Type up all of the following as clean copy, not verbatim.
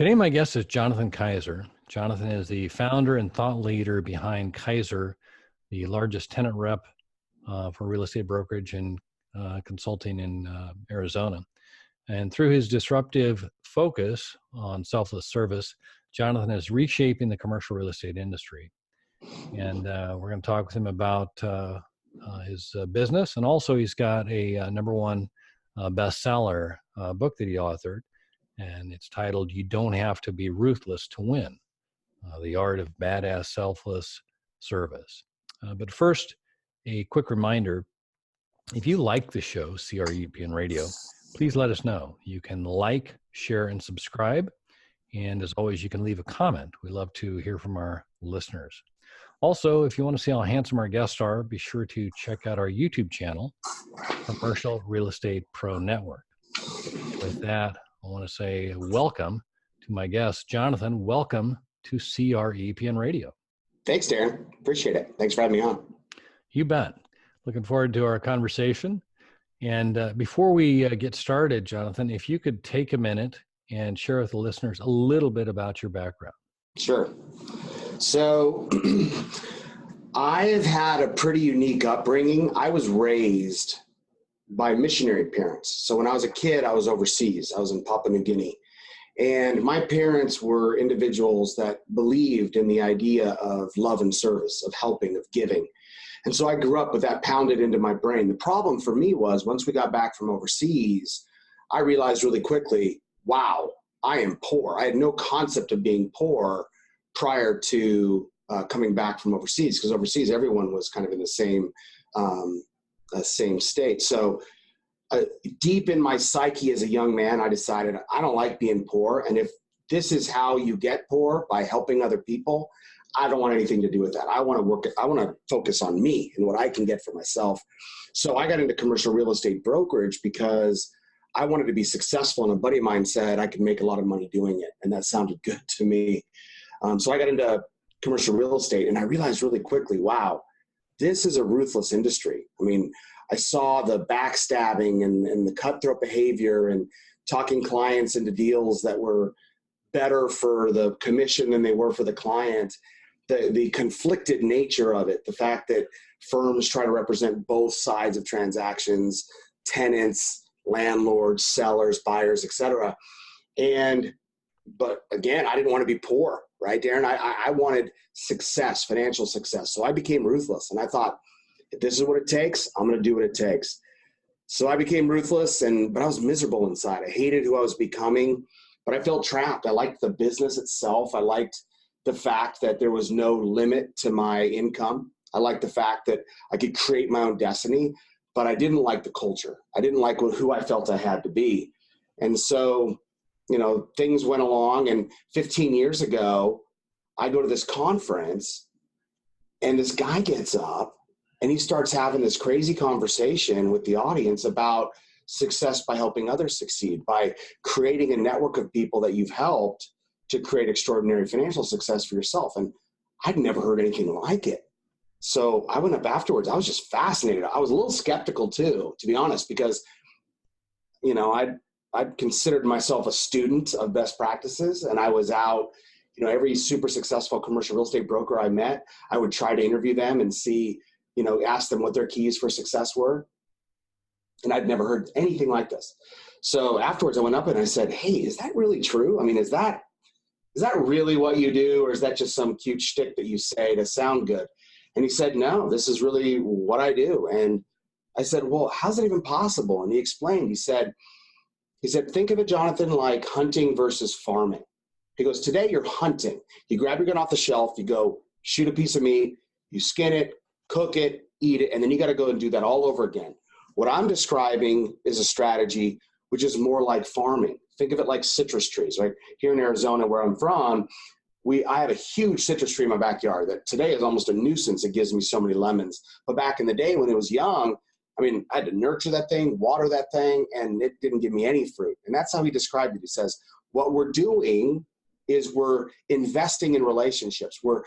Today, my guest is Jonathan Kaiser. Jonathan is the founder and thought leader behind Kaiser, the largest tenant rep for real estate brokerage and consulting in Arizona. And through his disruptive focus on selfless service, Jonathan is reshaping the commercial real estate industry. And we're going to talk with him about his business. And also, he's got a number one bestseller book that he authored. And it's titled, You Don't Have to Be Ruthless to Win, The Art of Badass Selfless Service. But first, a quick reminder, if you like the show, CREPN Radio, please let us know. You can like, share, and subscribe. And as always, you can leave a comment. We love to hear from our listeners. Also, if you want to see how handsome our guests are, be sure to check out our YouTube channel, Commercial Real Estate Pro Network. With that, I want to say welcome to my guest, Jonathan. Welcome to CREPN Radio. Thanks, Darren. Appreciate it. Thanks for having me on. You bet. Looking forward to our conversation. And before we get started, Jonathan, if you could take a minute and share with the listeners a little bit about your background. Sure. So I've had a pretty unique upbringing. I was raised by missionary parents. So when I was a kid, I was overseas. I was in Papua New Guinea. And my parents were individuals that believed in the idea of love and service, of helping, of giving. And so I grew up with that pounded into my brain. The problem for me was once we got back from overseas, I realized really quickly, wow, I am poor. I had no concept of being poor prior to coming back from overseas, because overseas everyone was kind of in the same state. So deep in my psyche as a young man, I decided I don't like being poor. And if this is how you get poor, by helping other people, I don't want anything to do with that. I want to focus on me and what I can get for myself. So I got into commercial real estate brokerage because I wanted to be successful. And a buddy of mine said I could make a lot of money doing it. And that sounded good to me. So I got into commercial real estate and I realized really quickly, wow, this is a ruthless industry. I mean, I saw the backstabbing and the cutthroat behavior and talking clients into deals that were better for the commission than they were for the client. The conflicted nature of it, the fact that firms try to represent both sides of transactions, tenants, landlords, sellers, buyers, etc. But again, I didn't want to be poor, right, Darren? I wanted success, financial success. So I became ruthless. And I thought, if this is what it takes, I'm going to do what it takes. So I became ruthless, but I was miserable inside. I hated who I was becoming, but I felt trapped. I liked the business itself. I liked the fact that there was no limit to my income. I liked the fact that I could create my own destiny, but I didn't like the culture. I didn't like who I felt I had to be. And so, things went along, and 15 years ago, I go to this conference and this guy gets up and he starts having this crazy conversation with the audience about success by helping others succeed, by creating a network of people that you've helped to create extraordinary financial success for yourself. And I'd never heard anything like it. So I went up afterwards. I was just fascinated. I was a little skeptical too, to be honest, because, I'd considered myself a student of best practices, and I was out, every super successful commercial real estate broker I met, I would try to interview them and see, ask them what their keys for success were. And I'd never heard anything like this. So afterwards I went up and I said, hey, is that really true? I mean, is that really what you do? Or is that just some cute shtick that you say to sound good? And he said, no, this is really what I do. And I said, well, how's it even possible? And he explained, he said, think of it, Jonathan, like hunting versus farming. He goes, today you're hunting. You grab your gun off the shelf, you go shoot a piece of meat, you skin it, cook it, eat it, and then you got to go and do that all over again. What I'm describing is a strategy which is more like farming. Think of it like citrus trees, right? Here in Arizona, where I'm from, I have a huge citrus tree in my backyard that today is almost a nuisance. It gives me so many lemons. But back in the day when it was young, I had to nurture that thing, water that thing, and it didn't give me any fruit. And that's how he described it. He says, what we're doing is we're investing in relationships. We're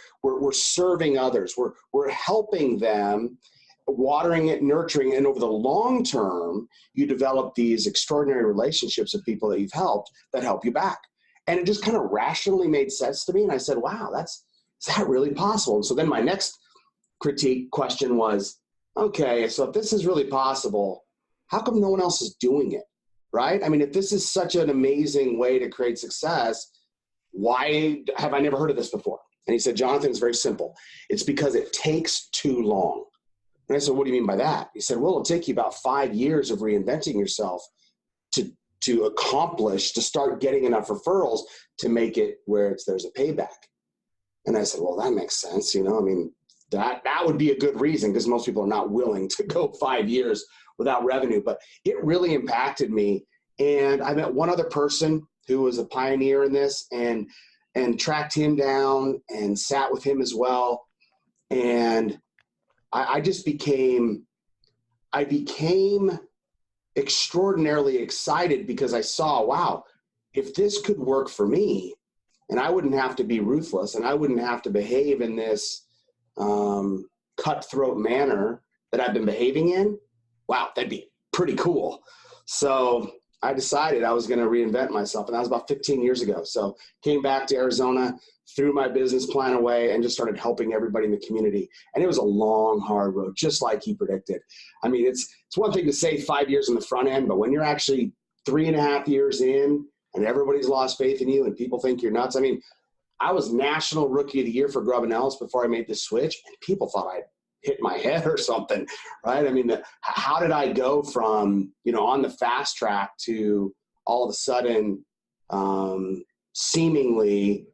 serving others. We're helping them, watering it, nurturing it. And over the long term, you develop these extraordinary relationships of people that you've helped that help you back. And it just kind of rationally made sense to me. And I said, wow, is that really possible? And so then my next critique question was, okay, so if this is really possible, how come no one else is doing it, right? I mean, if this is such an amazing way to create success, why have I never heard of this before? And he said, Jonathan, it's very simple. It's because it takes too long. And I said, what do you mean by that? He said, well, it'll take you about 5 years of reinventing yourself to accomplish, to start getting enough referrals to make it where there's a payback. And I said, well, that makes sense. You know, I mean, that would be a good reason, because most people are not willing to go 5 years without revenue. But it really impacted me. And I met one other person who was a pioneer in this, and tracked him down and sat with him as well. And I became extraordinarily excited, because I saw, wow, if this could work for me, and I wouldn't have to be ruthless, and I wouldn't have to behave in this cutthroat manner that I've been behaving in, wow, that'd be pretty cool. So I decided I was going to reinvent myself, and that was about 15 years ago. So came back to Arizona, threw my business plan away, and just started helping everybody in the community. And it was a long, hard road, just like he predicted. I mean, it's one thing to say 5 years on the front end, but when you're actually 3.5 years in and everybody's lost faith in you and people think you're nuts. I mean, I was National Rookie of the Year for Grubb & Ellis before I made the switch, and people thought I'd hit my head or something, right? I mean, how did I go from, on the fast track to all of a sudden seemingly,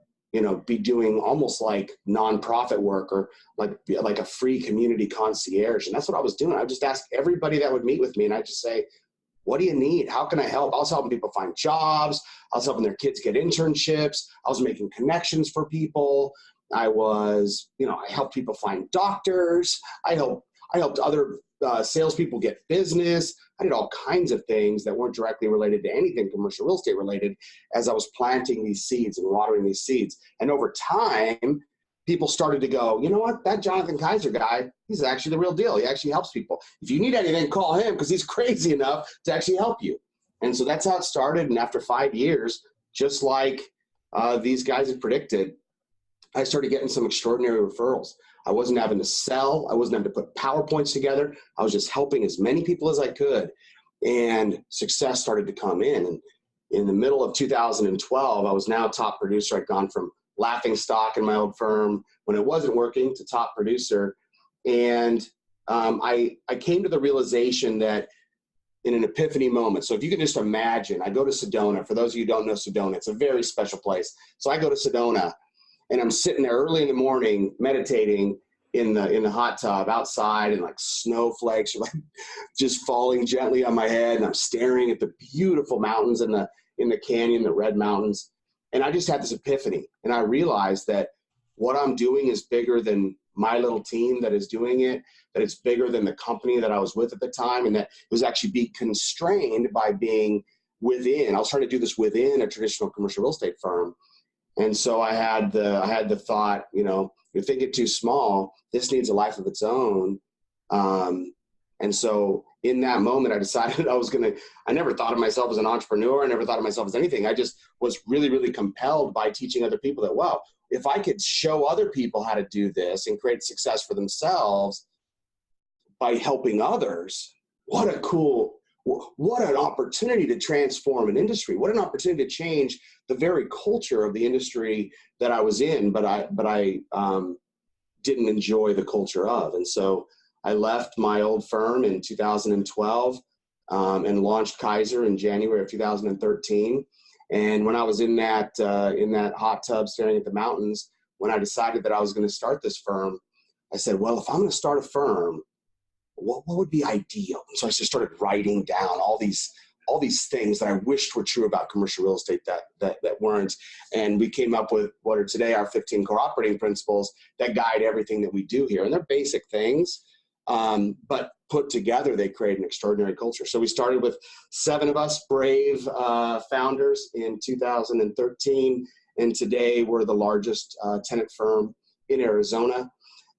be doing almost like nonprofit work, or like a free community concierge? And that's what I was doing. I would just ask everybody that would meet with me, and I'd just say, what do you need? How can I help? I was helping people find jobs. I was helping their kids get internships. I was making connections for people. I helped people find doctors. I helped other salespeople get business. I did all kinds of things that weren't directly related to anything commercial real estate related, as I was planting these seeds and watering these seeds. And over time, people started to go, you know what, that Jonathan Kaiser guy, he's actually the real deal. He actually helps people. If you need anything, call him, because he's crazy enough to actually help you. And so that's how it started. And after 5 years, just like these guys had predicted, I started getting some extraordinary referrals. I wasn't having to sell. I wasn't having to put PowerPoints together. I was just helping as many people as I could. And success started to come in. And in the middle of 2012, I was now top producer. I'd gone from laughing stock in my old firm when it wasn't working to top producer. And I came to the realization that in an epiphany moment. So if you can just imagine, I go to Sedona. For those of you who don't know Sedona, it's a very special place. So I go to Sedona, and I'm sitting there early in the morning meditating in the hot tub outside, and like snowflakes are like just falling gently on my head. And I'm staring at the beautiful mountains in the canyon, the Red Mountains. And I just had this epiphany. And I realized that what I'm doing is bigger than my little team that is doing it, that it's bigger than the company that I was with at the time, and that it was actually be constrained by being within. I was trying to do this within a traditional commercial real estate firm. And so I had the thought, you think it too small, this needs a life of its own. And so in that moment, I decided I never thought of myself as an entrepreneur. I never thought of myself as anything. I just was really, really compelled by teaching other people that, wow, if I could show other people how to do this and create success for themselves by helping others, what an opportunity to transform an industry. What an opportunity to change the very culture of the industry that I was in, but I didn't enjoy the culture of. And so I left my old firm in 2012 and launched Kaiser in January of 2013. And when I was in that hot tub staring at the mountains, when I decided that I was going to start this firm, I said, well, if I'm going to start a firm, what would be ideal? And so I just started writing down all these things that I wished were true about commercial real estate that weren't. And we came up with what are today our 15 core operating principles that guide everything that we do here. And they're basic things, but put together, they create an extraordinary culture. So we started with 7 of us brave founders in 2013. And today we're the largest tenant firm in Arizona.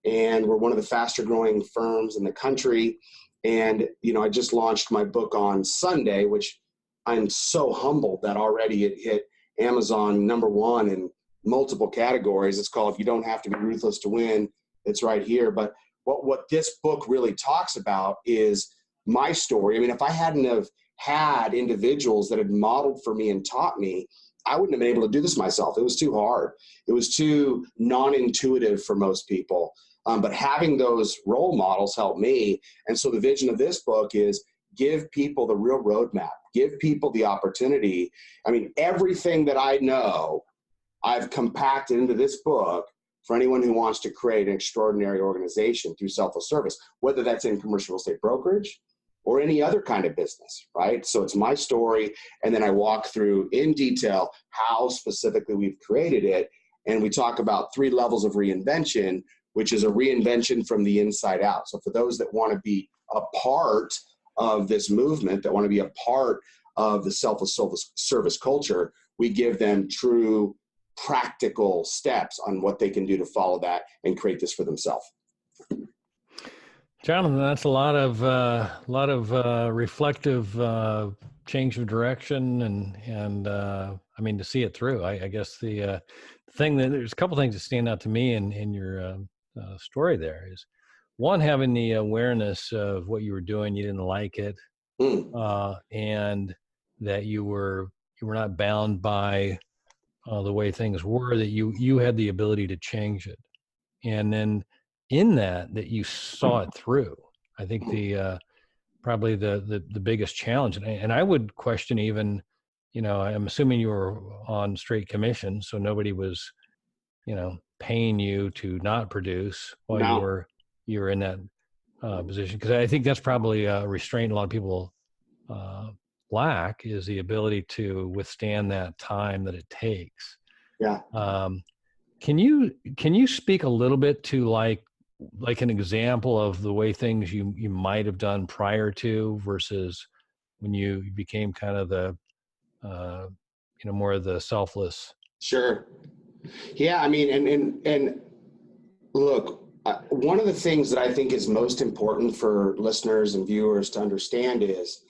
And we're one of the faster growing firms in the country. And, I just launched my book on Sunday, which I'm so humbled that already it hit Amazon #1 in multiple categories. It's called You Don't Have to Be Ruthless to Win. It's right here. But what this book really talks about is my story. I mean, if I hadn't have had individuals that had modeled for me and taught me, I wouldn't have been able to do this myself. It was too hard. It was too non-intuitive for most people. But having those role models helped me. And so the vision of this book is give people the real roadmap, give people the opportunity. I mean, everything that I know, I've compacted into this book for anyone who wants to create an extraordinary organization through selfless service, whether that's in commercial real estate brokerage or any other kind of business, right? So it's my story, and then I walk through in detail how specifically we've created it, and we talk about 3 levels of reinvention, which is a reinvention from the inside out. So for those that want to be a part of this movement, that want to be a part of the selfless service culture, we give them true practical steps on what they can do to follow that and create this for themselves. Jonathan, that's a lot of reflective change of direction, and I mean, to see it through. I guess the thing that there's a couple things that stand out to me in your story there is, one, having the awareness of what you were doing, you didn't like it, and that you were not bound by the way things were, that you had the ability to change it, and then in that you saw it through. I think the probably the biggest challenge, and I would question even, I'm assuming you were on straight commission, so nobody was, paying you to not produce while No. you were in that position, because I think that's probably a restraint a lot of people lack, is the ability to withstand that time that it takes. Yeah. Can you speak a little bit to like an example of the way things you might have done prior to versus when you became kind of the more of the selfless? Sure. Yeah, I mean, and look, one of the things that I think is most important for listeners and viewers to understand is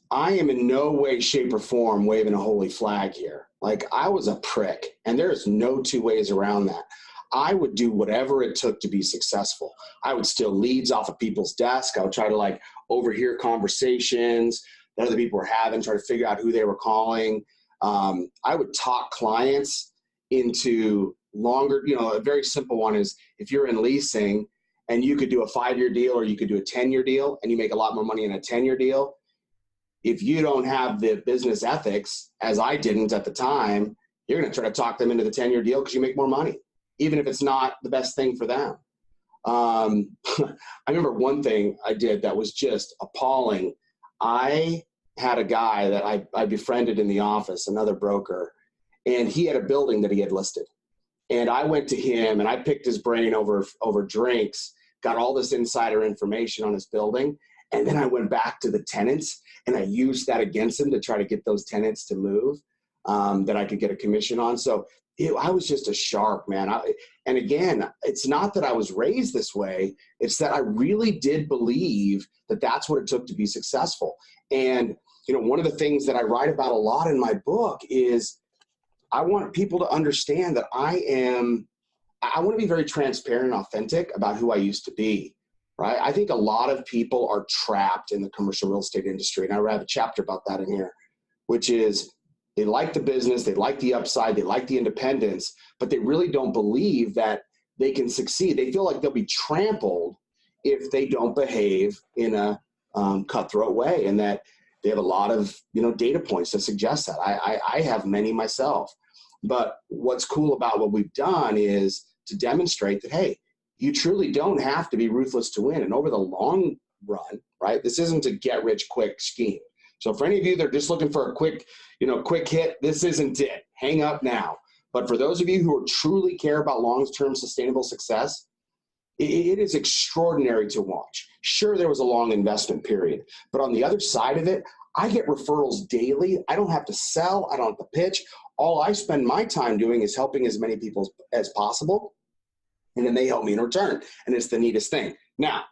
I am in no way, shape, or form waving a holy flag here. Like, I was a prick, and there's no 2 ways around that. I would do whatever it took to be successful. I would steal leads off of people's desk. I would try to overhear conversations that other people were having, try to figure out who they were calling. I would talk clients into longer, a very simple one is, if you're in leasing and you could do a 5-year deal or you could do a 10-year deal and you make a lot more money in a 10-year deal, if you don't have the business ethics, as I didn't at the time, you're going to try to talk them into the 10-year deal because you make more money, even if it's not the best thing for them. I remember one thing I did that was just appalling. I had a guy that I befriended in the office, another broker, and he had a building that he had listed. And I went to him and I picked his brain over drinks, got all this insider information on his building. And then I went back to the tenants and I used that against him to try to get those tenants to move, that I could get a commission on. So I was just a shark, man. And again, it's not that I was raised this way. It's that I really did believe that that's what it took to be successful. And, one of the things that I write about a lot in my book is I want people to understand that I want to be very transparent and authentic about who I used to be, right? I think a lot of people are trapped in the commercial real estate industry. And I have a chapter about that in here, which is they like the business, they like the upside, they like the independence, but they really don't believe that they can succeed. They feel like they'll be trampled if they don't behave in a cutthroat way, and that they have a lot of data points to suggest that. I have many myself. But what's cool about what we've done is to demonstrate that, hey, you truly don't have to be ruthless to win. And over the long run, right, this isn't a get rich quick scheme. So for any of you that are just looking for a quick hit, this isn't it. Hang up now. But for those of you who truly care about long-term sustainable success, it is extraordinary to watch. Sure, there was a long investment period, but on the other side of it, I get referrals daily. I don't have to sell. I don't have to pitch. All I spend my time doing is helping as many people as possible, and then they help me in return, and it's the neatest thing. Now,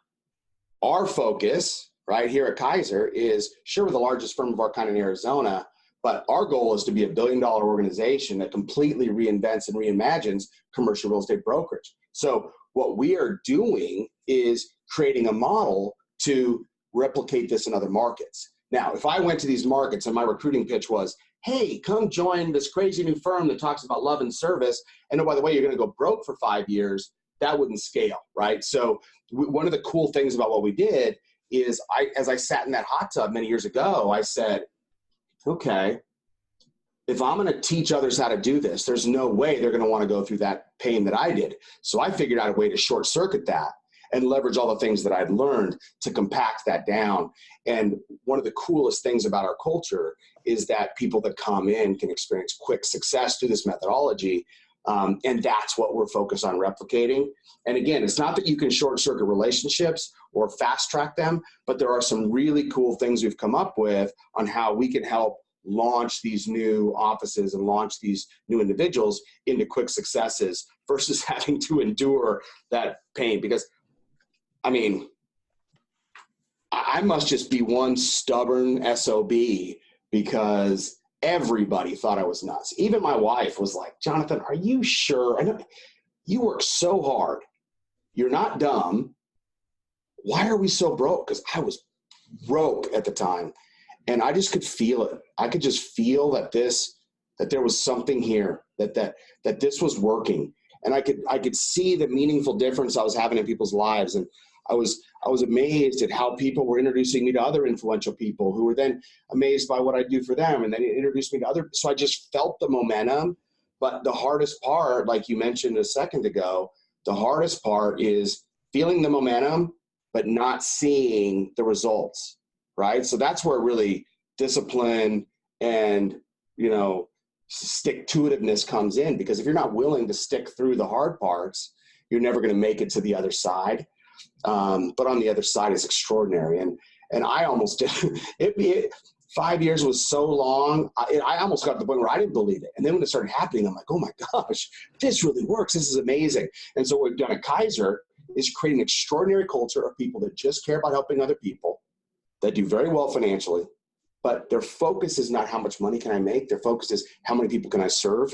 our focus right here at Kaiser is, sure, we're the largest firm of our kind in Arizona, But our goal is to be $1 billion organization that completely reinvents and reimagines commercial real estate brokerage. So what we are doing is creating a model to replicate this in other markets. Now, if I went to these markets and my recruiting pitch was, hey, come join this crazy new firm that talks about love and service, and oh, by the way, you're going to go broke for 5 years, that wouldn't scale, right? So one of the cool things about what we did is as I sat in that hot tub many years ago, I said, okay, if I'm going to teach others how to do this, there's no way they're going to want to go through that pain that I did. So I figured out a way to short circuit that and leverage all the things that I'd learned to compact that down. And one of the coolest things about our culture is that people that come in can experience quick success through this methodology. And that's what we're focused on replicating. And again, it's not that you can short circuit relationships or fast track them, but there are some really cool things we've come up with on how we can help launch these new offices and launch these new individuals into quick successes versus having to endure that pain. Because, I mean, I must just be one stubborn SOB because everybody thought I was nuts. Even my wife was like, Jonathan, are you sure? I know you work so hard. You're not dumb. Why are we so broke? Because I was broke at the time. And I just could feel it. I could just feel that there was something here, that this was working. And I could see the meaningful difference I was having in people's lives. And I was amazed at how people were introducing me to other influential people who were then amazed by what I do for them. And then it introduced me to other. So I just felt the momentum. But the hardest part, like you mentioned a second ago, the hardest part is feeling the momentum, but not seeing the results. Right. So that's where really discipline and, stick-to-itiveness comes in, because if you're not willing to stick through the hard parts, you're never going to make it to the other side. But on the other side is extraordinary. And I almost did it. 5 years was so long. I almost got to the point where I didn't believe it. And then when it started happening, I'm like, oh my gosh, this really works. This is amazing. And so what we've done at Kaiser is create an extraordinary culture of people that just care about helping other people, that do very well financially, but their focus is not how much money can I make. Their focus is how many people can I serve,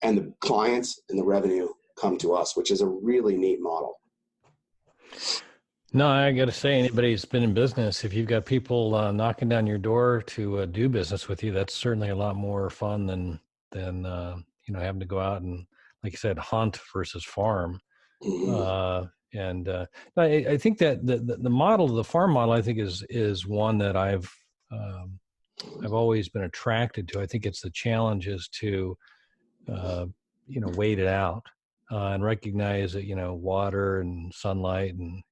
and the clients and the revenue come to us, which is a really neat model. No, I got to say, anybody who's been in business, if you've got people knocking down your door to do business with you, that's certainly a lot more fun than having to go out and, like you said, hunt versus farm. Mm-hmm. I think that the model, the farm model, I think is one that I've always been attracted to. I think it's the challenge is to wait it out and recognize that water and sunlight and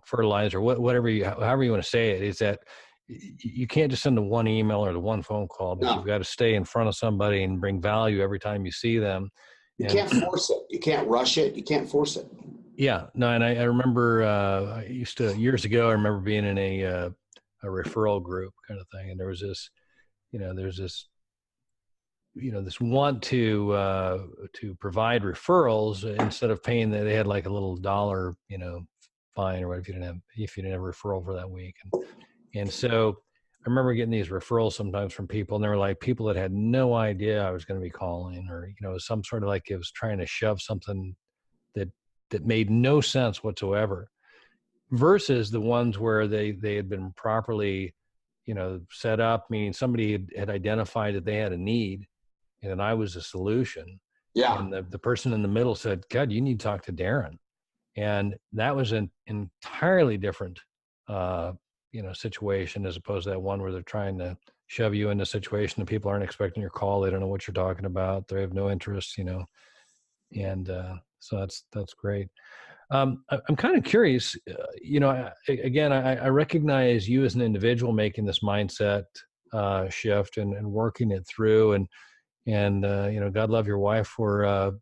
fertilizer, however you want to say it, is that you can't just send the one email or the one phone call, but you've got to stay in front of somebody and bring value every time you see them. You can't force it. You can't rush it. You can't force it. Yeah, no, and I remember years ago, I remember being in a referral group kind of thing, and there was this, this want to provide referrals instead of paying that. They had like a little dollar, fine or whatever if you didn't have a referral for that week, and so I remember getting these referrals sometimes from people, and they were like people that had no idea I was going to be calling, or some sort of like it was trying to shove something that made no sense whatsoever, versus the ones where they had been properly, set up, meaning somebody had identified that they had a need, and then I was a solution. Yeah. And the person in the middle said, God, you need to talk to Darren. And that was an entirely different, situation, as opposed to that one where they're trying to shove you into a situation that people aren't expecting your call. They don't know what you're talking about. They have no interest, and so that's great. I'm kind of curious, I recognize you as an individual making this mindset shift and working it through, and God love your wife for,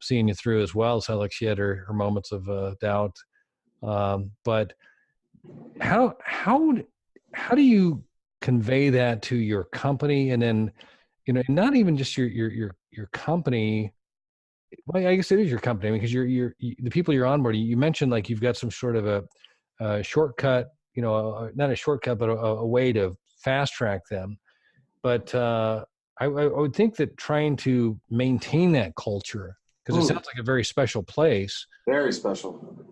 seeing you through as well. It sounds like she had her moments of doubt. But how do you convey that to your company? And then, not even just your company. Well, I guess it is your company, because the people you're onboarding. You mentioned like you've got some sort of a shortcut, not a shortcut, but a way to fast track them. But I would think that trying to maintain that culture, because it sounds like a very special place, very special,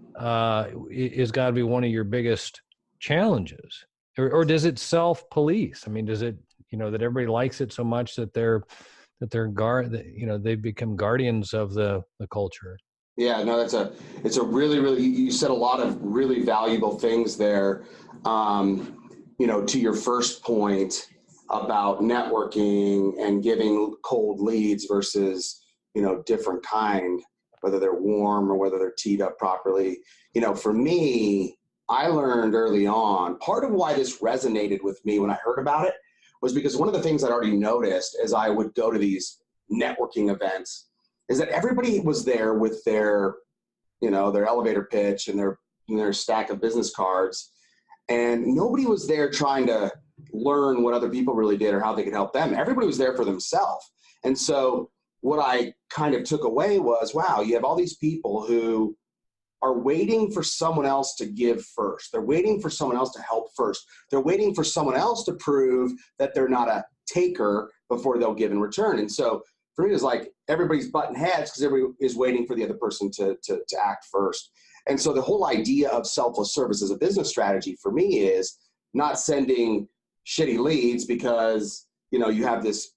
is got to be one of your biggest challenges. Or does it self-police? I mean, does it, that everybody likes it so much that they become guardians of the culture? Yeah, no, it's a really, you said a lot of really valuable things there. To your first point about networking and giving cold leads versus, different kind, whether they're warm or whether they're teed up properly. For me, I learned early on, part of why this resonated with me when I heard about it was because one of the things I'd already noticed as I would go to these networking events is that everybody was there with their elevator pitch and their stack of business cards. And nobody was there trying to learn what other people really did or how they could help them. Everybody was there for themselves. And so what I kind of took away was, wow, you have all these people who are waiting for someone else to give first. They're waiting for someone else to help first. They're waiting for someone else to prove that they're not a taker before they'll give in return. And so for me, it's like everybody's butting heads because everybody is waiting for the other person to act first. And so the whole idea of selfless service as a business strategy for me is not sending shitty leads because, you have this,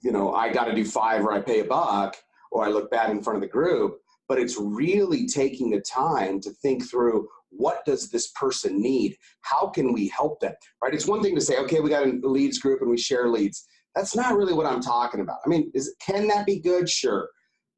I got to do 5 or I pay $1 or I look bad in front of the group, but it's really taking the time to think through, what does this person need? How can we help them, right? It's one thing to say, okay, we got a leads group and we share leads. That's not really what I'm talking about. I mean, can that be good? Sure.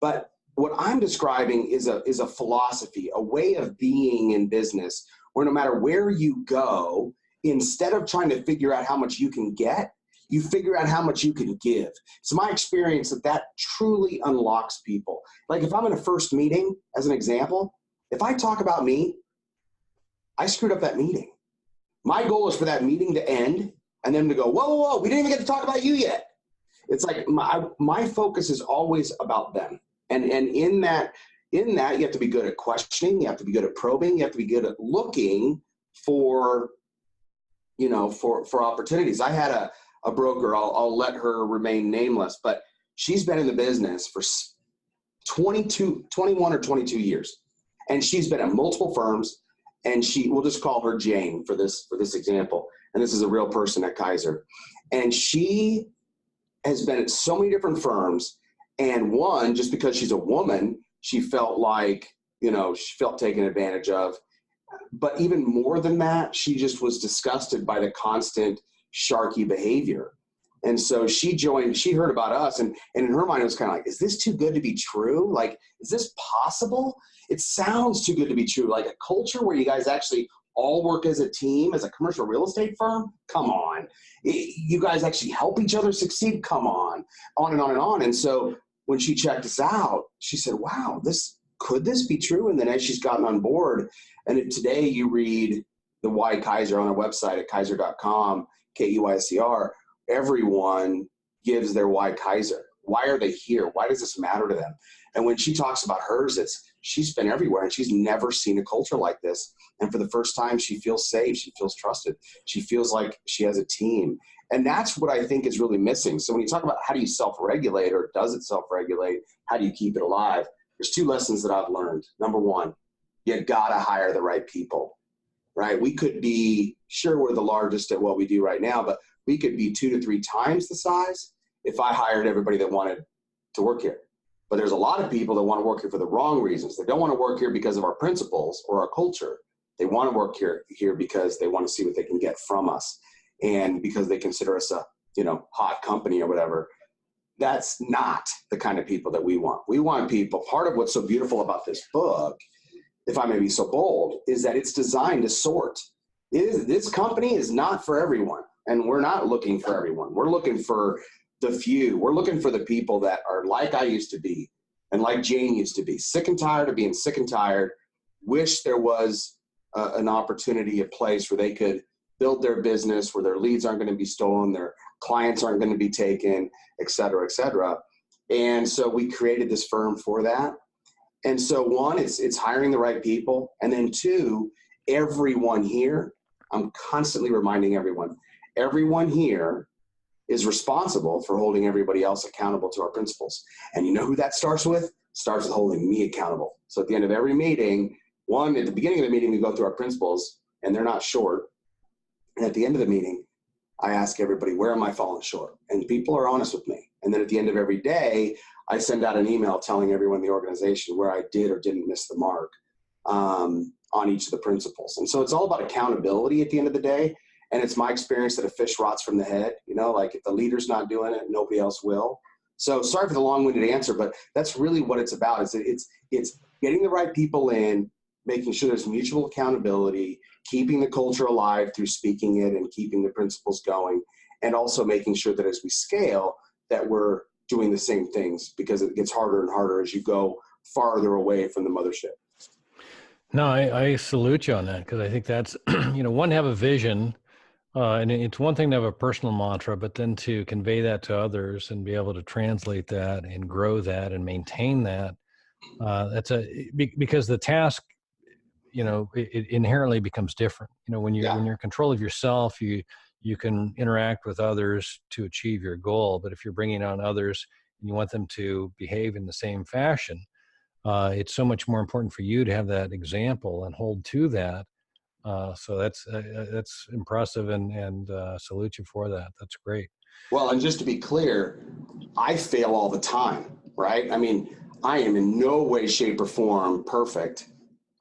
But what I'm describing is a philosophy, a way of being in business where no matter where you go, instead of trying to figure out how much you can get, you figure out how much you can give. It's my experience that truly unlocks people. Like if I'm in a first meeting, as an example, if I talk about me, I screwed up that meeting. My goal is for that meeting to end and then to go, whoa, we didn't even get to talk about you yet. It's like my focus is always about them. And in that, you have to be good at questioning. You have to be good at probing. You have to be good at looking for, for opportunities. I had a broker, I'll let her remain nameless, but she's been in the business for 21 or 22 years. And she's been at multiple firms, and we'll just call her Jane for this example. And this is a real person at Kaiser. And she has been at so many different firms. And one, just because she's a woman, she felt like, she felt taken advantage of. But even more than that, she just was disgusted by the constant sharky behavior. And so she heard about us, and in her mind, it was kind of like, is this too good to be true? Like, is this possible? It sounds too good to be true. Like a culture where you guys actually all work as a team, as a commercial real estate firm? Come on. You guys actually help each other succeed? Come on and on and on. And so when she checked us out, she said, wow, could this be true? And then as she's gotten on board, and today you read the Why Kaiser on our website at Kaiser.com, Keyser, everyone gives their why Kaiser. Why are they here? Why does this matter to them? And when she talks about hers, she's been everywhere and she's never seen a culture like this. And for the first time, she feels safe. She feels trusted. She feels like she has a team. And that's what I think is really missing. So when you talk about how do you self-regulate, or does it self-regulate? How do you keep it alive? There's 2 lessons that I've learned. Number 1, you gotta hire the right people, right? We could be, sure, we're the largest at what we do right now, but we could be 2 to 3 times the size if I hired everybody that wanted to work here. But there's a lot of people that want to work here for the wrong reasons. They don't want to work here because of our principles or our culture. They want to work here because they want to see what they can get from us, and because they consider us a hot company or whatever. That's not the kind of people that we want. We want people. Part of what's so beautiful about this book, if I may be so bold, is that it's designed to sort. This company is not for everyone, and we're not looking for everyone. We're looking for the few. We're looking for the people that are like I used to be and like Jane used to be, sick and tired of being sick and tired, wish there was an opportunity, a place where they could build their business, where their leads aren't going to be stolen, their clients aren't going to be taken, et cetera, et cetera. And so we created this firm for that. And so 1, it's hiring the right people. And then 2, everyone here, I'm constantly reminding everyone here is responsible for holding everybody else accountable to our principles. And you know who that starts with? Starts with holding me accountable. So at the end of every meeting, at the beginning of the meeting, we go through our principles, and they're not short. And at the end of the meeting, I ask everybody, where am I falling short? And people are honest with me. And then at the end of every day, I send out an email telling everyone in the organization where I did or didn't miss the mark on each of the principles. And so it's all about accountability at the end of the day. And it's my experience that a fish rots from the head. You know, like if the leader's not doing it, nobody else will. So sorry for the long-winded answer, but that's really what it's about. It's getting the right people in, making sure there's mutual accountability, keeping the culture alive through speaking it and keeping the principles going, and also making sure that as we scale, that we're doing the same things, because it gets harder and harder as you go farther away from the mothership. No, I salute you on that, because I think that's, one, have a vision. And it's one thing to have a personal mantra, but then to convey that to others and be able to translate that and grow that and maintain that. Because the task, it inherently becomes different. When you're in control of yourself, you can interact with others to achieve your goal. But if you're bringing on others and you want them to behave in the same fashion, it's so much more important for you to have that example and hold to that. So that's impressive, and salute you for that. That's great. Well, and just to be clear, I fail all the time, right? I mean, I am in no way, shape, or form perfect,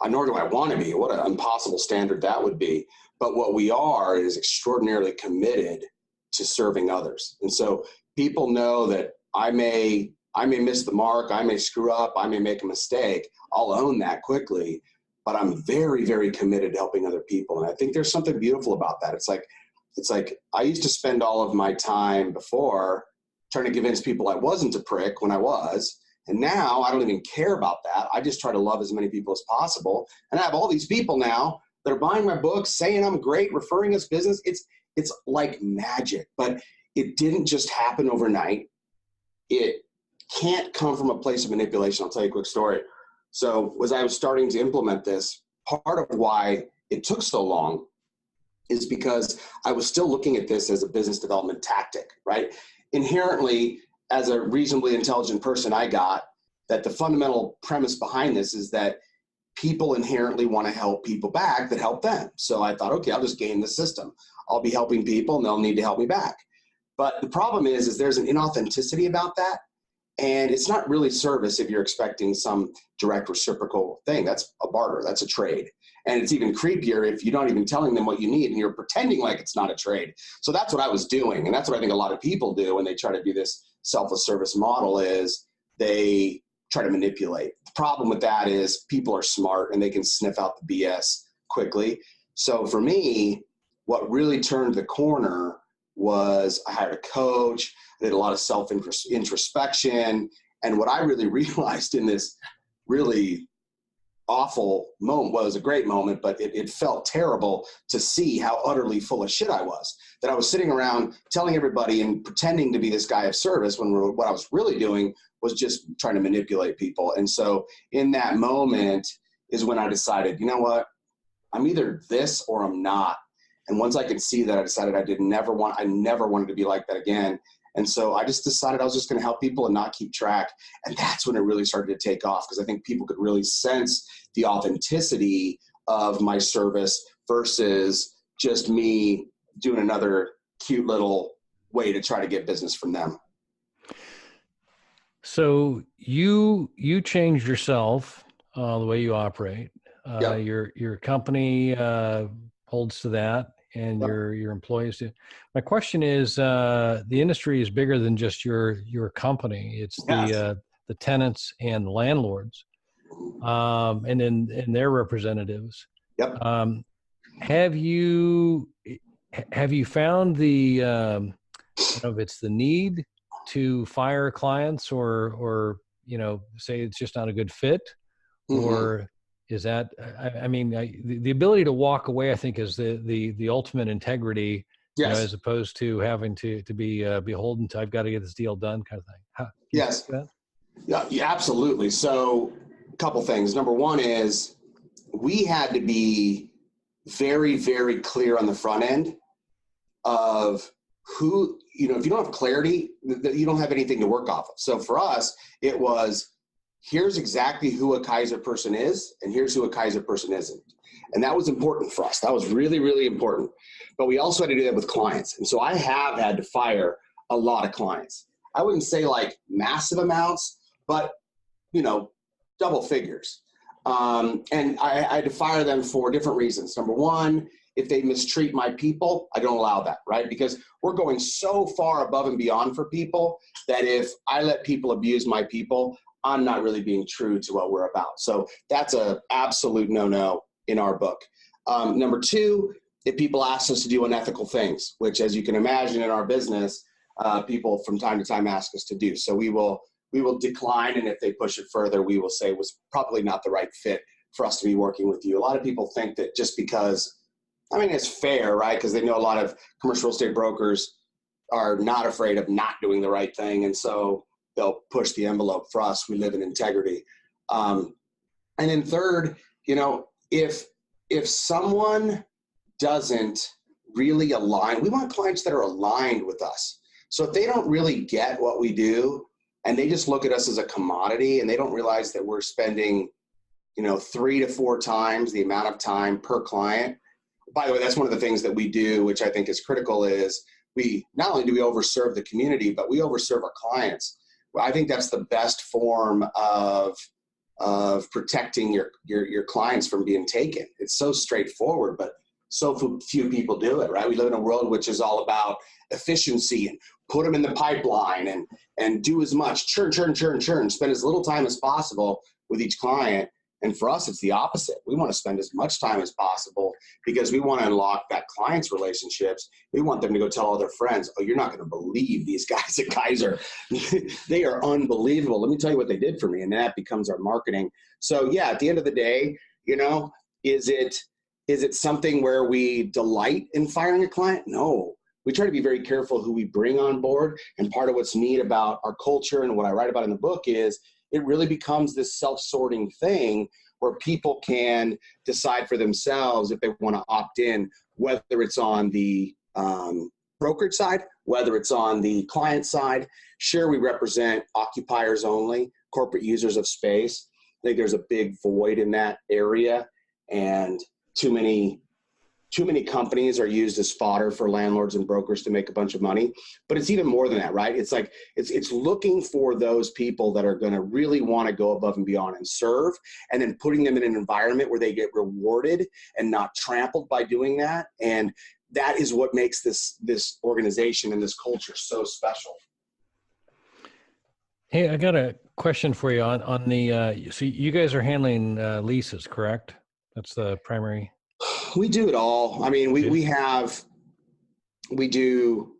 nor do I want to be. What an impossible standard that would be. But what we are is extraordinarily committed to serving others. And so people know that I may miss the mark, I may screw up, I may make a mistake. I'll own that quickly. But I'm very, very committed to helping other people. And I think there's something beautiful about that. It's like I used to spend all of my time before trying to convince people I wasn't a prick when I was. And now I don't even care about that. I just try to love as many people as possible. And I have all these people now that are buying my books, saying I'm great, referring us business. It's like magic, but it didn't just happen overnight. It can't come from a place of manipulation. I'll tell you a quick story. So as I was starting to implement this, part of why it took so long is because I was still looking at this as a business development tactic, right? Inherently, as a reasonably intelligent person, I got that the fundamental premise behind this is that people inherently want to help people back that help them. So I thought, okay, I'll just game the system. I'll be helping people and they'll need to help me back. But the problem is there's an inauthenticity about that. And it's not really service if you're expecting some direct reciprocal thing. That's a barter. That's a trade. And it's even creepier if you're not even telling them what you need and you're pretending like it's not a trade. So that's what I was doing. And that's what I think a lot of people do when they try to do this selfless service model is they try to manipulate. The problem with that is people are smart and they can sniff out the BS quickly. So for me, what really turned the corner was I hired a coach. I did a lot of self-introspection. And what I really realized in this really awful moment, well, it was a great moment, but it felt terrible to see how utterly full of shit I was. That I was sitting around telling everybody and pretending to be this guy of service when what I was really doing was just trying to manipulate people. And so in that moment is when I decided, you know what, I'm either this or I'm not. And once I could see that, I decided I never wanted to be like that again. And so I just decided I was just going to help people and not keep track. And that's when it really started to take off, because I think people could really sense the authenticity of my service versus just me doing another cute little way to try to get business from them. So you changed yourself, the way you operate. Yep. Your company holds to that, and Yep. your employees do. My question is, the industry is bigger than just your company. It's Yes. the tenants and landlords, and their representatives. Yep. Have you found the if it's the need to fire clients, or say it's just not a good fit, or is that, the ability to walk away, I think, is the ultimate integrity, yes. As opposed to having to be beholden to, I've got to get this deal done kind of thing. Yes. Yeah, absolutely. So a couple things. Number one is we had to be very, very clear on the front end of who, if you don't have clarity, you don't have anything to work off of. So for us, it was, here's exactly who a Kaiser person is, and here's who a Kaiser person isn't. And that was important for us. That was really, really important. But we also had to do that with clients. And so I have had to fire a lot of clients. I wouldn't say like massive amounts, but, double figures. And I had to fire them for different reasons. Number one, if they mistreat my people, I don't allow that, right? Because we're going so far above and beyond for people that if I let people abuse my people, I'm not really being true to what we're about. So that's a absolute no-no in our book. Number two, if people ask us to do unethical things, which as you can imagine in our business, people from time to time ask us to do. So we will decline, and if they push it further, we will say it was probably not the right fit for us to be working with you. A lot of people think that just because, it's fair, right? Because they know a lot of commercial real estate brokers are not afraid of not doing the right thing, and so they'll push the envelope. For us, we live in integrity. And then third, if someone doesn't really align, we want clients that are aligned with us. So if they don't really get what we do, and they just look at us as a commodity, and they don't realize that we're spending, 3 to 4 times the amount of time per client. By the way, that's one of the things that we do, which I think is critical, is we not only do we overserve the community, but we overserve our clients. Well, I think that's the best form of protecting your clients from being taken. It's so straightforward, but so few people do it, right? We live in a world which is all about efficiency and put them in the pipeline and do as much, churn, spend as little time as possible with each client. And for us, it's the opposite. We want to spend as much time as possible because we want to unlock that client's relationships. We want them to go tell all their friends, oh, you're not going to believe these guys at Kaiser. They are unbelievable. Let me tell you what they did for me. And that becomes our marketing. So yeah, at the end of the day, is it something where we delight in firing a client? No. We try to be very careful who we bring on board. And part of what's neat about our culture and what I write about in the book is it really becomes this self-sorting thing where people can decide for themselves if they want to opt in, whether it's on the brokerage side, whether it's on the client side. Sure, we represent occupiers only, corporate users of space. I think there's a big void in that area, and too many companies are used as fodder for landlords and brokers to make a bunch of money. But it's even more than that, right? It's like it's looking for those people that are going to really want to go above and beyond and serve, and then putting them in an environment where they get rewarded and not trampled by doing that. And that is what makes this organization and this culture so special. Hey, I got a question for you on the. So you guys are handling leases, correct? That's the primary. We do it all. We do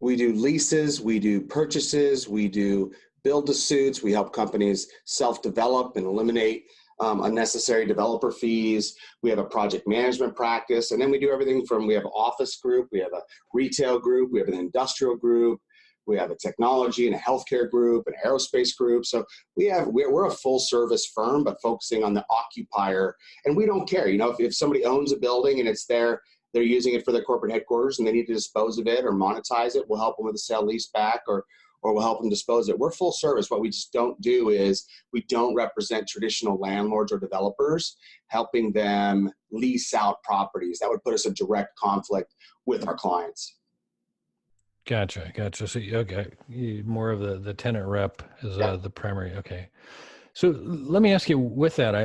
leases, we do purchases, we do build-to-suits. We help companies self-develop and eliminate unnecessary developer fees. We have a project management practice, and then we do everything from, we have an office group, we have a retail group, we have an industrial group, we have a technology and a healthcare group, an aerospace group. So we're a full service firm, but focusing on the occupier. And we don't care, if somebody owns a building and it's they're using it for their corporate headquarters and they need to dispose of it or monetize it, we'll help them with a sale lease back, or we'll help them dispose of it. We're full service. What we just don't do is we don't represent traditional landlords or developers, helping them lease out properties. That would put us in direct conflict with our clients. Gotcha. So, okay, more of the tenant rep is the primary. Okay. So let me ask you with that,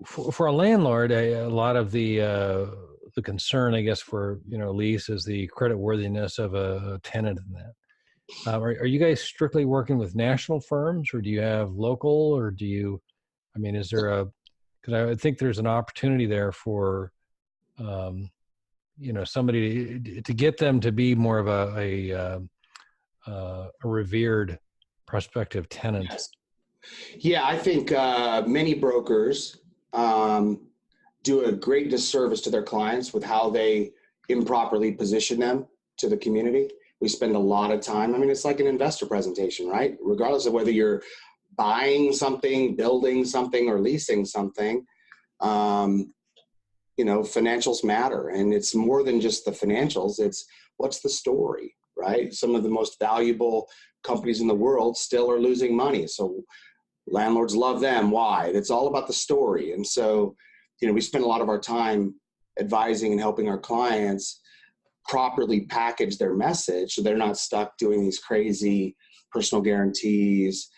for a landlord, a lot of the concern, I guess, for, lease is the credit worthiness of a tenant in that. Are you guys strictly working with national firms, or do you have local, or is there because I would think there's an opportunity there for, somebody to get them to be more of a revered prospective tenant. Yes. Yeah, I think many brokers do a great disservice to their clients with how they improperly position them to the community. We spend a lot of time. It's like an investor presentation, right? Regardless of whether you're buying something, building something, or leasing something. financials matter, and it's more than just the financials. It's what's the story, right? Some of the most valuable companies in the world still are losing money. So landlords love them. Why? It's all about the story. And so, we spend a lot of our time advising and helping our clients properly package their message so they're not stuck doing these crazy personal guarantees,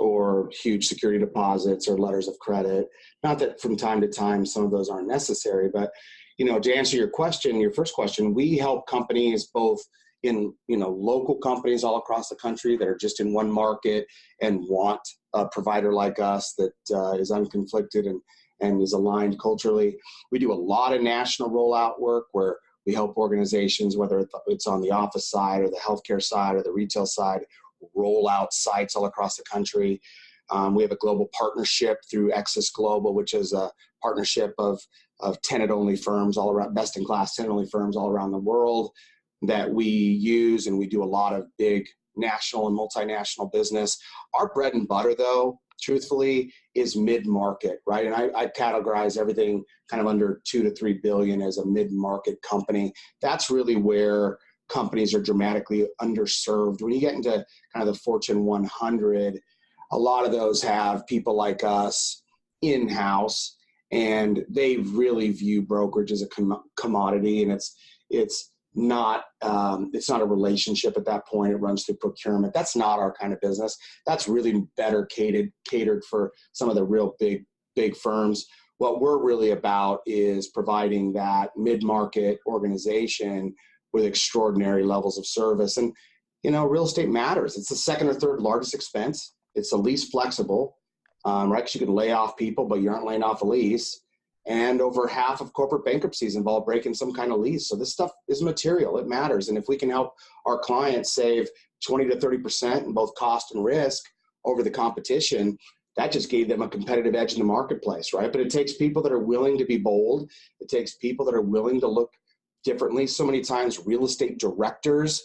or huge security deposits or letters of credit. Not that from time to time some of those aren't necessary, but to answer your question, your first question, we help companies both in local companies all across the country that are just in one market and want a provider like us that is unconflicted and is aligned culturally. We do a lot of national rollout work where we help organizations, whether it's on the office side or the healthcare side or the retail side, roll out sites all across the country. We have a global partnership through Exis Global, which is a partnership of tenant-only firms all around, best-in-class tenant-only firms all around the world that we use, and we do a lot of big national and multinational business. Our bread and butter, though, truthfully, is mid-market, right? And I categorize everything kind of under 2 to 3 billion as a mid-market company. That's really where companies are dramatically underserved. When you get into kind of the Fortune 100, a lot of those have people like us in-house, and they really view brokerage as a commodity, and it's not a relationship at that point. It runs through procurement. That's not our kind of business. That's really better catered for some of the real big firms. What we're really about is providing that mid-market organization with extraordinary levels of service. And, real estate matters. It's the second or third largest expense. It's the least flexible, right? Because you can lay off people, but you aren't laying off a lease. And over half of corporate bankruptcies involve breaking some kind of lease. So this stuff is material. It matters. And if we can help our clients save 20 to 30% in both cost and risk over the competition, that just gave them a competitive edge in the marketplace, right? But it takes people that are willing to be bold. It takes people that are willing to look differently. So many times real estate directors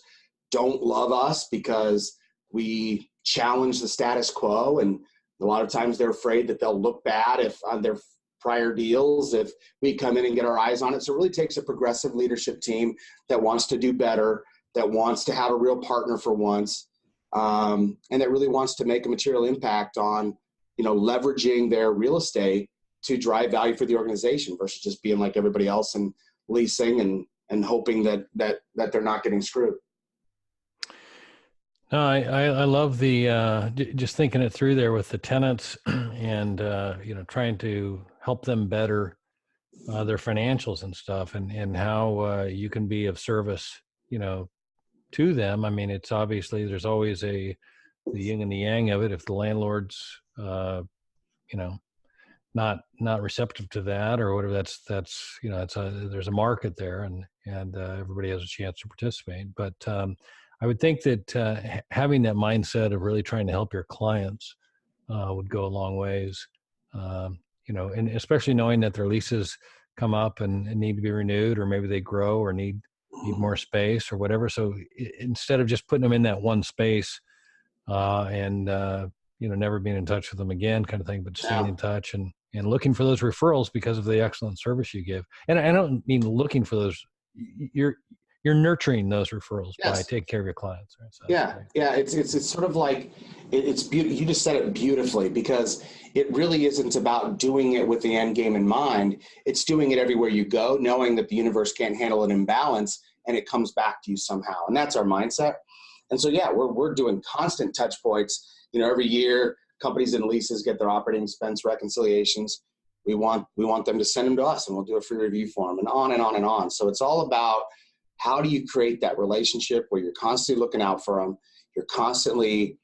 don't love us because we challenge the status quo. And a lot of times they're afraid that they'll look bad if on their prior deals, if we come in and get our eyes on it. So it really takes a progressive leadership team that wants to do better, that wants to have a real partner for once, and that really wants to make a material impact on, leveraging their real estate to drive value for the organization versus just being like everybody else and leasing and hoping that they're not getting screwed. No, I love the just thinking it through there with the tenants and trying to help them better their financials and stuff, and how you can be of service to them. I mean, it's obviously there's always the yin and the yang of it. If the landlord's not receptive to that or whatever, that's there's a market there, and everybody has a chance to participate. But I would think that having that mindset of really trying to help your clients would go a long ways, and especially knowing that their leases come up and need to be renewed, or maybe they grow or need more space or whatever. So instead of just putting them in that one space and never being in touch with them again kind of thing, but staying in touch and looking for those referrals because of the excellent service you give. And I don't mean looking for those. You're nurturing those referrals by taking care of your clients. Right? So It's sort of like it's beautiful. You just said it beautifully, because it really isn't about doing it with the end game in mind. It's doing it everywhere you go, knowing that the universe can't handle an imbalance and it comes back to you somehow. And that's our mindset. And so, we're doing constant touch points. Every year companies and leases get their operating expense reconciliations. We want them to send them to us, and we'll do a free review for them, and on and on and on. So it's all about, how do you create that relationship where you're constantly looking out for them? You're constantly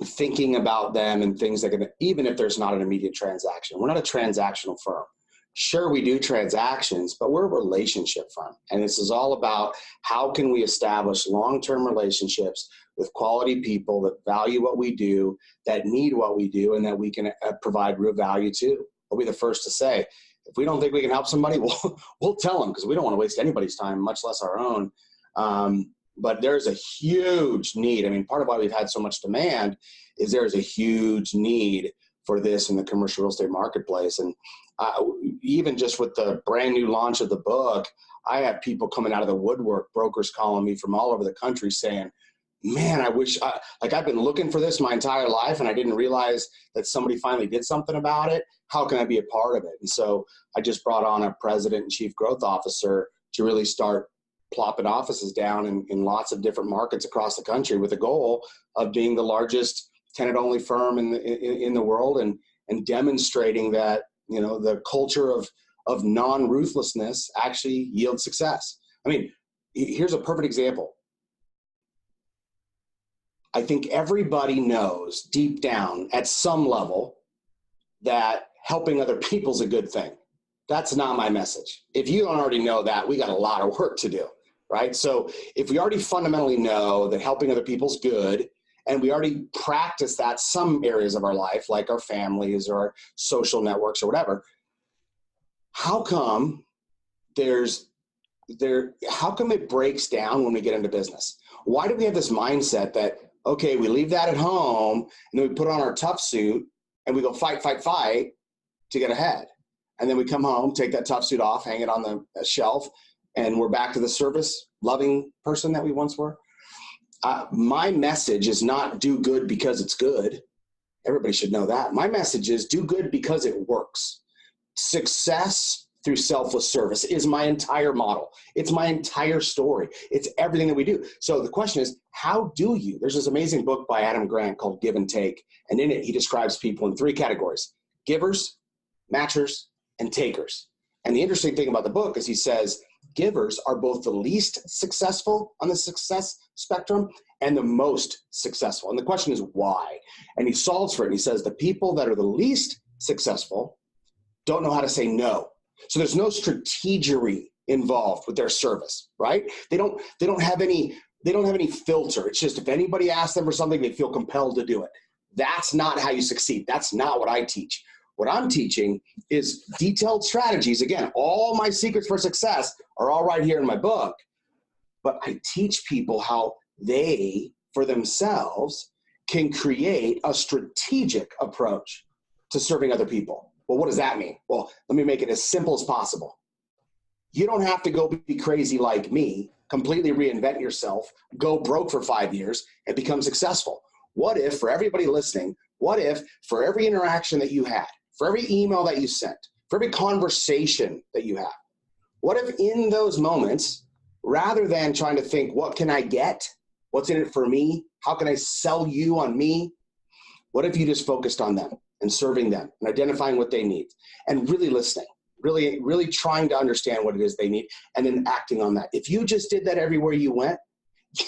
thinking about them and things that can, even if there's not an immediate transaction. We're not a transactional firm. Sure, we do transactions, but we're a relationship firm. And this is all about how can we establish long-term relationships with quality people that value what we do, that need what we do, and that we can provide real value to. We'll be the first to say, if we don't think we can help somebody, we'll tell them, because we don't want to waste anybody's time, much less our own. But there's a huge need. I mean, part of why we've had so much demand is there's a huge need for this in the commercial real estate marketplace. And even just with the brand new launch of the book, I have people coming out of the woodwork, brokers calling me from all over the country saying, man, I wish, I've been looking for this my entire life and I didn't realize that somebody finally did something about it. How can I be a part of it? And so I just brought on a president and chief growth officer to really start plopping offices down in lots of different markets across the country with the goal of being the largest tenant-only firm in the world and demonstrating that, you know, the culture of non-ruthlessness actually yields success. I mean, here's a perfect example. I think everybody knows deep down at some level that helping other people is a good thing. That's not my message. If you don't already know that, we got a lot of work to do, right? So if we already fundamentally know that helping other people is good, and we already practice that some areas of our life, like our families or our social networks or whatever, how come how come it breaks down when we get into business? Why do we have this mindset that, okay, we leave that at home and then we put on our tough suit and we go fight to get ahead. And then we come home, take that tough suit off, hang it on the shelf, and we're back to the service loving person that we once were. My message is not do good because it's good. Everybody should know that. My message is do good because it works. Success through selfless service is my entire model. It's my entire story. It's everything that we do. So the question is, how do you? There's this amazing book by Adam Grant called Give and Take. And in it, he describes people in 3 categories: givers, matchers, and takers. And the interesting thing about the book is he says givers are both the least successful on the success spectrum and the most successful. And the question is why? And he solves for it. And he says the people that are the least successful don't know how to say no. So there's no strategery involved with their service, right? They don't have any filter. It's just if anybody asks them for something, they feel compelled to do it. That's not how you succeed. That's not what I teach. What I'm teaching is detailed strategies. Again, all my secrets for success are all right here in my book. But I teach people how they, for themselves, can create a strategic approach to serving other people. Well, what does that mean? Well, let me make it as simple as possible. You don't have to go be crazy like me, completely reinvent yourself, go broke for 5 years, and become successful. What if, for everybody listening, what if for every interaction that you had, for every email that you sent, for every conversation that you have, what if in those moments, rather than trying to think, what can I get? What's in it for me? How can I sell you on me? What if you just focused on them and serving them and identifying what they need and really listening, really trying to understand what it is they need and then acting on that? If you just did that everywhere you went,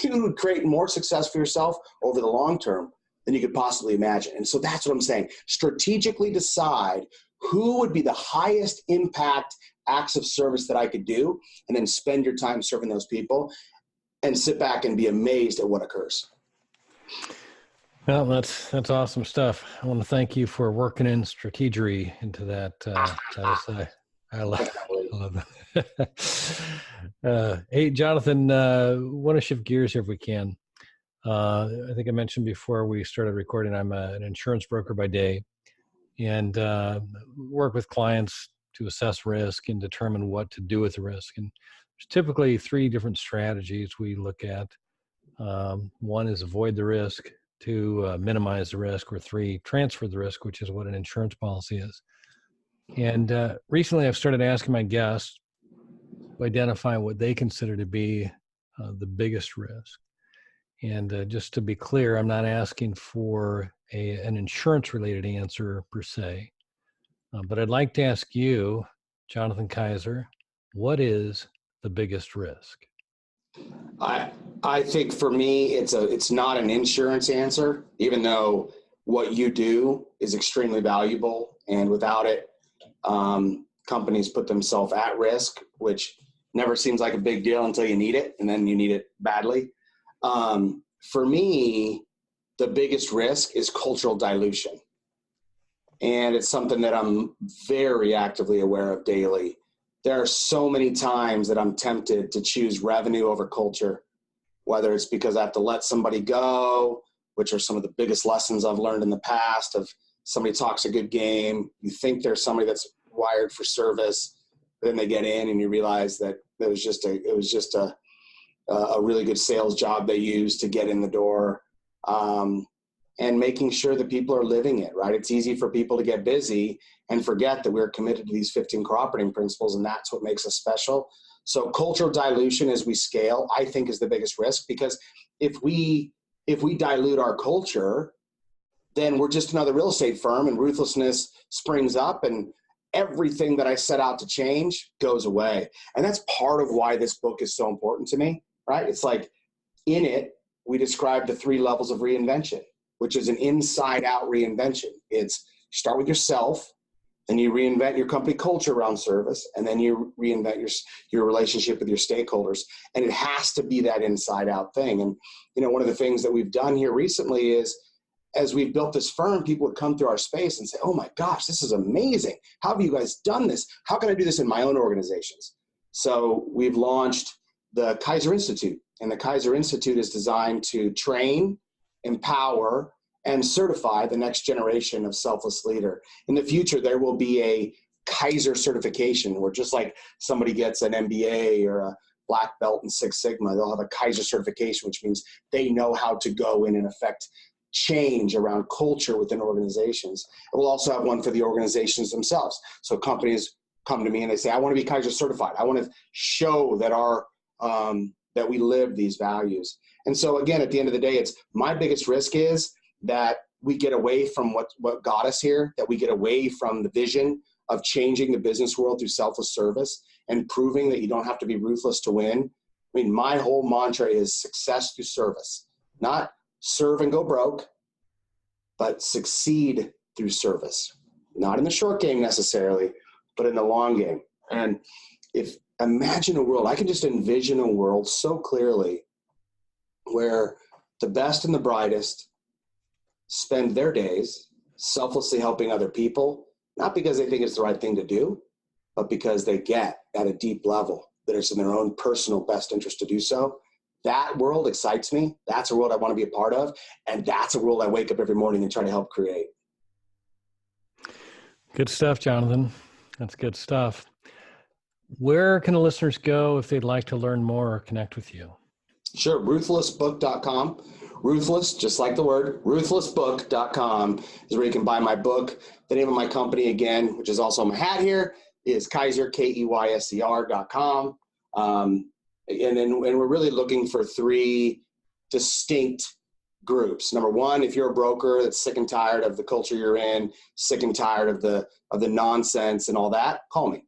you would create more success for yourself over the long term than you could possibly imagine. And so that's what I'm saying. Strategically decide who would be the highest impact acts of service that I could do, and then spend your time serving those people and sit back and be amazed at what occurs. Well, that's awesome stuff. I want to thank you for working in strategery into that. I love that. Hey, Jonathan, want to shift gears here if we can. I think I mentioned before we started recording, I'm an insurance broker by day and work with clients to assess risk and determine what to do with the risk. And there's typically 3 different strategies we look at. 1 is avoid the risk, 2, minimize the risk, or 3, transfer the risk, which is what an insurance policy is. And recently I've started asking my guests to identify what they consider to be the biggest risk. And just to be clear, I'm not asking for an insurance-related answer per se, but I'd like to ask you, Jonathan Kaiser, what is the biggest risk? I think for me, it's not an insurance answer, even though what you do is extremely valuable, and without it, companies put themselves at risk, which never seems like a big deal until you need it, and then you need it badly. For me, the biggest risk is cultural dilution. And it's something that I'm very actively aware of daily. There are so many times that I'm tempted to choose revenue over culture, whether it's because I have to let somebody go, which are some of the biggest lessons I've learned in the past of somebody talks a good game. You think there's somebody that's wired for service. Then they get in and you realize that it was just a really good sales job they used to get in the door. And making sure that people are living it, right? It's easy for people to get busy and forget that we're committed to these 15 core operating principles, and that's what makes us special. So cultural dilution as we scale, I think, is the biggest risk, because if we dilute our culture, then we're just another real estate firm, and ruthlessness springs up, and everything that I set out to change goes away. And that's part of why this book is so important to me, right? It's like, in it, we describe the 3 levels of reinvention, which is an inside-out reinvention. It's start with yourself, then you reinvent your company culture around service, and then you reinvent your relationship with your stakeholders. And it has to be that inside-out thing. And one of the things that we've done here recently is, as we've built this firm, people would come through our space and say, "Oh my gosh, this is amazing. How have you guys done this? How can I do this in my own organizations?" So we've launched the Kaiser Institute, and the Kaiser Institute is designed to train, empower, and certify the next generation of selfless leader. In the future, there will be a Kaiser certification, where just like somebody gets an MBA or a black belt in Six Sigma, they'll have a Kaiser certification, which means they know how to go in and affect change around culture within organizations. And we'll also have one for the organizations themselves. So companies come to me and they say, "I want to be Kaiser certified. I want to show that that we live these values." And so again, at the end of the day, it's my biggest risk is that we get away from what got us here, that we get away from the vision of changing the business world through selfless service and proving that you don't have to be ruthless to win. I mean, my whole mantra is success through service, not serve and go broke, but succeed through service, not in the short game necessarily, but in the long game. And imagine a world, I can just envision a world so clearly where the best and the brightest spend their days selflessly helping other people, not because they think it's the right thing to do, but because they get at a deep level that it's in their own personal best interest to do so. That world excites me. That's a world I want to be a part of. And that's a world I wake up every morning and try to help create. Good stuff, Jonathan. That's good stuff. Where can the listeners go if they'd like to learn more or connect with you? Sure. Ruthlessbook.com. Ruthless, just like the word, ruthlessbook.com is where you can buy my book. The name of my company, again, which is also on my hat here, is Kaiser, KEYSER.com. And we're really looking for 3 distinct groups. Number one, if you're a broker that's sick and tired of the culture you're in, sick and tired of the nonsense and all that, call me.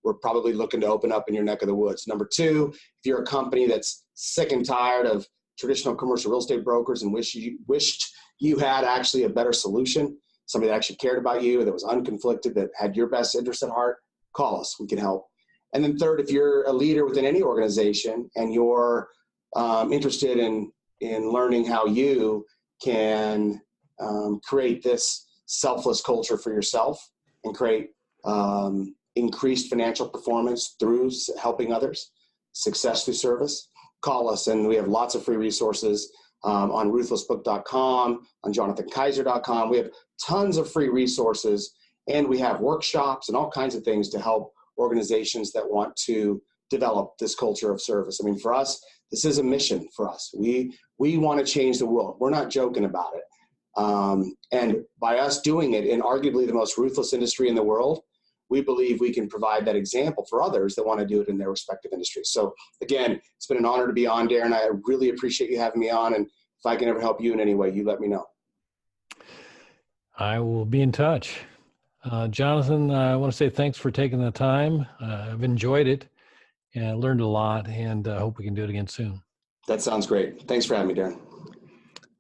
We're probably looking to open up in your neck of the woods. Number 2, if you're a company that's sick and tired of traditional commercial real estate brokers and wished you had actually a better solution, somebody that actually cared about you, that was unconflicted, that had your best interest at heart, call us. We can help. And then 3rd, if you're a leader within any organization and you're interested in learning how you can create this selfless culture for yourself and create increased financial performance through helping others, success through service, call us. And we have lots of free resources on ruthlessbook.com, on jonathankaiser.com. We have tons of free resources, and we have workshops and all kinds of things to help organizations that want to develop this culture of service. I mean, for us, this is a mission for us. We want to change the world. We're not joking about it. And by us doing it in arguably the most ruthless industry in the world, we believe we can provide that example for others that want to do it in their respective industries. So again, it's been an honor to be on, Darren. I really appreciate you having me on. And if I can ever help you in any way, you let me know. I will be in touch. Jonathan, I want to say thanks for taking the time. I've enjoyed it and learned a lot, and I hope we can do it again soon. That sounds great. Thanks for having me, Darren.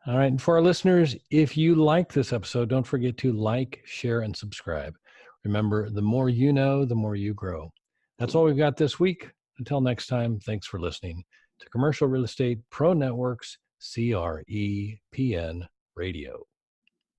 All right. And for our listeners, if you like this episode, don't forget to like, share, and subscribe. Remember, the more you know, the more you grow. That's all we've got this week. Until next time, thanks for listening to Commercial Real Estate Pro Network's CREPN Radio.